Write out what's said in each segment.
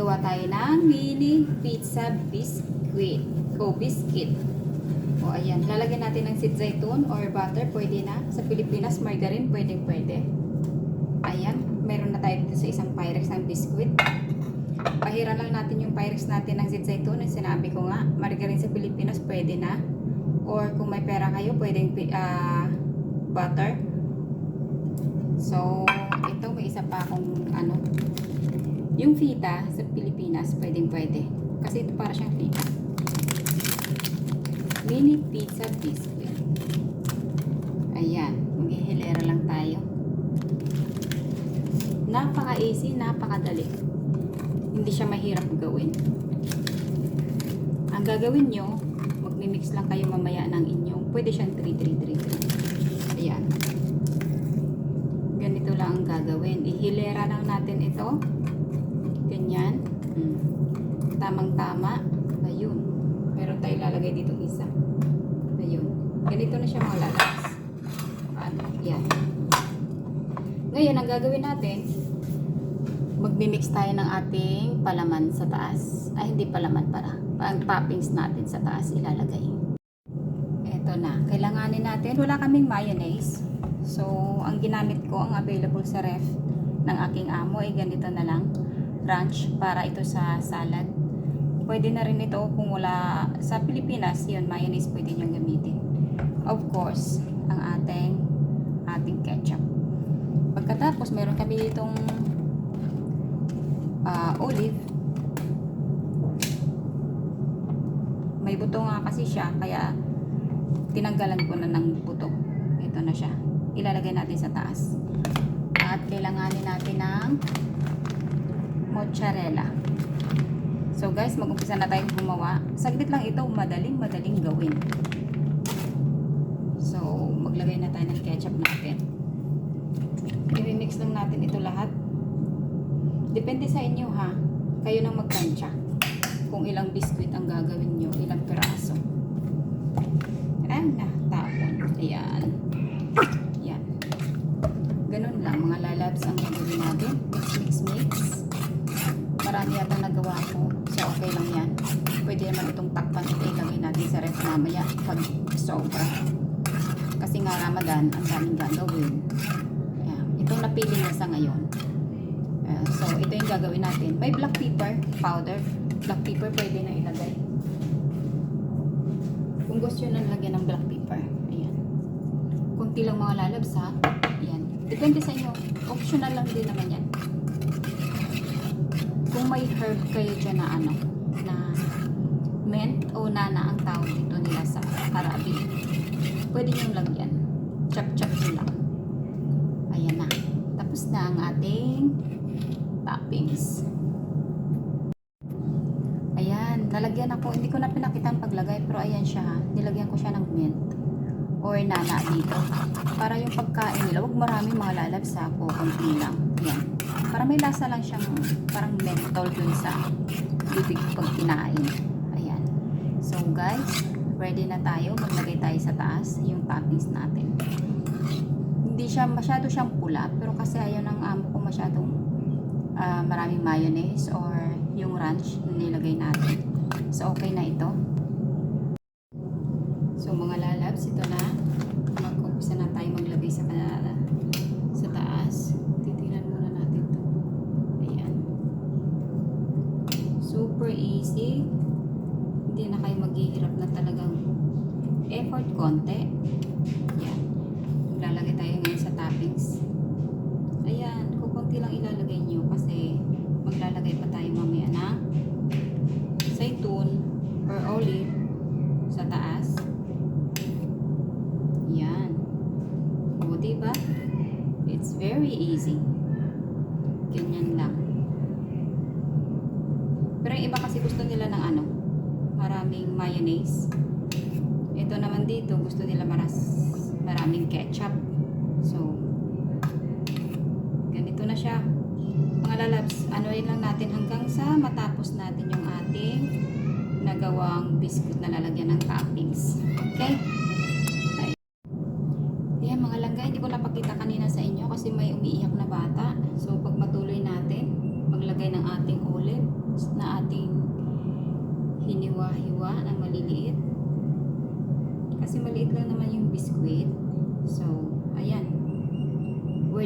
Gagawa tayo ng mini pizza biscuit o biscuit. O ayan, lalagyan natin ng seed zaytun or butter, pwede na. Sa Pilipinas, margarine, pwede. Ayan, meron na tayo dito sa isang Pyrex ng biscuit. Pahiran lang natin yung Pyrex natin ng seed zaytun. Yung sinabi ko nga, margarine sa Pilipinas, pwede na. Or kung may pera kayo, pwedeng butter. So, ito may isa pa akong yung fita sa Pilipinas, pwede. Kasi ito para siyang fita. Mini pizza biscuit. Ayan, maghihilera lang tayo. Napaka-easy, napakadali. Hindi siya mahirap gawin. Ang gagawin nyo, magmi-mix lang kayo mamaya ng inyong, pwede siyang 3. Ayan. Ganito lang ang gagawin. Ihilera lang natin ito. Ganyan. Tamang-tama. Ayun. Meron tayo lalagay dito isa. Ayun. Ganito na siya mga lalabas. Yan. Ngayon, ang gagawin natin, magmi-mix tayo ng ating palaman sa taas. Ay, hindi palaman para. Ang toppings natin sa taas ilalagay. Ito na. Kailanganin natin. Wala kaming mayonnaise. So, ang ginamit ko, ang available sa ref ng aking amo ay ganito na lang. Ranch para ito sa salad. Pwede na rin ito kung wala sa Pilipinas, yun, mayonnaise pwede nyo gamitin. Of course, ang ating ketchup. Pagkatapos, meron kami ditong olive. May buto nga kasi siya, kaya tinanggalan ko na ng buto. Ito na siya. Ilalagay natin sa taas. At kailanganin natin ng mozzarella. So guys, mag-umpisa na tayong gumawa. Saglit lang ito, madaling gawin. So, maglagay na tayo ng ketchup natin. I-mix lang natin ito lahat. Depende sa inyo ha. Kayo nang magtansya. Kung ilang biscuit ang gagawin nyo, ilang piraso. Tapon. Ayan. Yan. Ganun lang mga lalabs ang gagawin natin. Mix. Marami yata nagawa ko. So, okay lang yan. Pwede naman itong takpan ito ilagay natin sa ref mamaya pag sobra. Kasi nga Ramadan, ang daming gagawin. Ayan. Itong napili na sa ngayon. So, ito yung gagawin natin. May black pepper powder. Black pepper pwede na ilagay. Kung gusto nyo na lagyan ng black pepper. Ayan. Kunti lang mga lalabs ha. Ayan. Depende sa inyo. Optional lang din naman yan. Kung may herb kayo dyan na na mint o nana ang tawag dito nila sa Arabic, pwede nyo lagyan. Chop nyo lang. Ayan na. Tapos na ang ating toppings. Ayan. Nalagyan ako. Hindi ko na pinakita ang paglagay, pero ayan siya ha. Nilagyan ko siya ng mint or nana dito. Para yung pagkain nila, huwag marami mga lalabs ha. Kunti lang. Ayan. Para may lasa lang siyang parang menthol dun sa bibig pag kinain. Ayan. So guys, ready na tayo. Maglagay tayo sa taas yung toppings natin. Hindi siya masyado siyang pula, pero kasi ayaw ng amo ko masyadong maraming mayonnaise or yung ranch na nilagay natin. So okay na ito. So mga lalabs, ito na. Mag-umpisa na tayo maglagay sa taas. Super easy. Hindi na kayo maghihirap na talagang effort konti. Yan. Lalagay tayo ngayon sa toppings. Ayan. Kukunti lang ilalagay nyo kasi maglalagay pa tayo mamaya ng zaytun or olive sa taas. Yan. O, diba? It's very easy. Ganyan lang. Pero yung iba kasi gusto nila ng maraming mayonnaise. Ito naman dito, gusto nila maraming ketchup. So, ganito na siya. Mga lalabs, anuin lang natin hanggang sa matapos natin yung ating nagawang biscuit na lalagyan ng toppings. Okay? Ayan mga langga, hindi ko napakita kanina sa inyo kasi may umiiyak na bata. So, pag matuloy natin, maglagay ng ating olive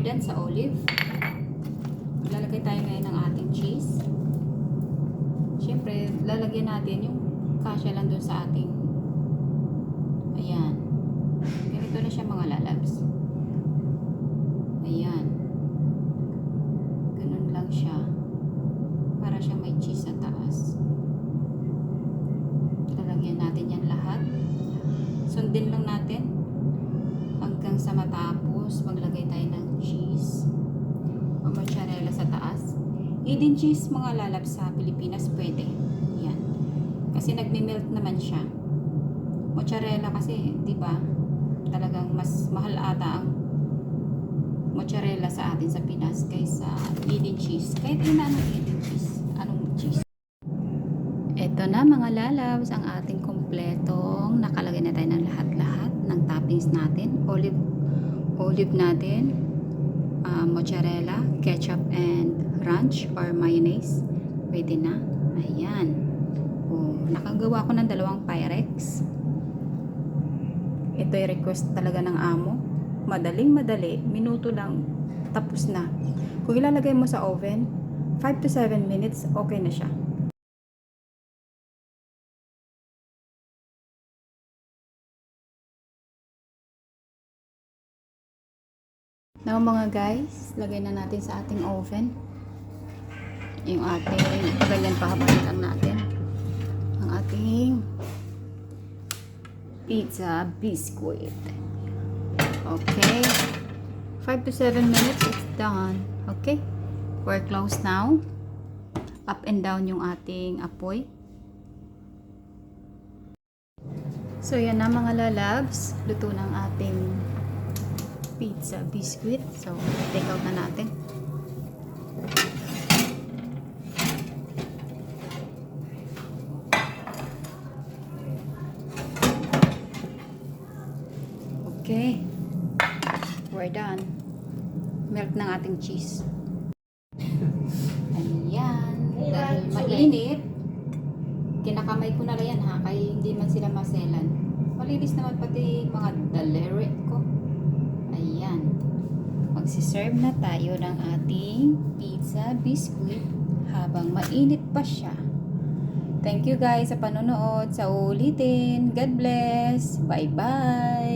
we're done sa olive. Lalagay tayo ngayon ng ating cheese. Siyempre, lalagyan natin yung kasya lang dun sa ating, ayan. Ganito na siya mga lalabs. Ayan. Ganun lang siya. Para siya may cheese sa taas. Lalagyan natin yan lahat. Sundin lang natin hanggang sa matapos maglagay tayo ng cheese o mozzarella sa taas. Hidden cheese mga lalabs sa Pilipinas pwede. Yan. Kasi nagme-melt naman siya. Mozzarella kasi, di ba? Talagang mas mahal ata ang mozzarella sa atin sa Pinas kaysa hidden cheese. Kahit ina anong hidden cheese. Anong cheese? Ito na mga lalabs ang ating kumpletong nakalagay na tayo ng lahat-lahat ng toppings natin. Olive natin, mozzarella, ketchup and ranch or mayonnaise. Pwede na. Ayan. Oh, nakagawa ko ng 2 Pyrex. Ito ay request talaga ng amo. Madaling-madali, minuto lang, tapos na. Kung ilalagay mo sa oven, 5 to 7 minutes, okay na siya. Now mga guys, lagay na natin sa ating oven. Yung ating, ganyan pahabain lang natin. Ang ating pizza biscuit. Okay. 5 to 7 minutes, it's done. Okay. We're close now. Up and down yung ating apoy. So yan na mga lalabs. Luto ng ating pizza biscuit. So, take out na natin. Okay. We're done. Melt ng ating cheese. Ayan. Dahil mainit, kinakamay ko na yan ha, kaya hindi man sila maselan. Malinis naman pati mga daliri ko. Ayan. Magsiserve na tayo ng ating pizza biscuit habang mainit pa siya. Thank you guys sa panonood. Sa ulitin. God bless. Bye-bye.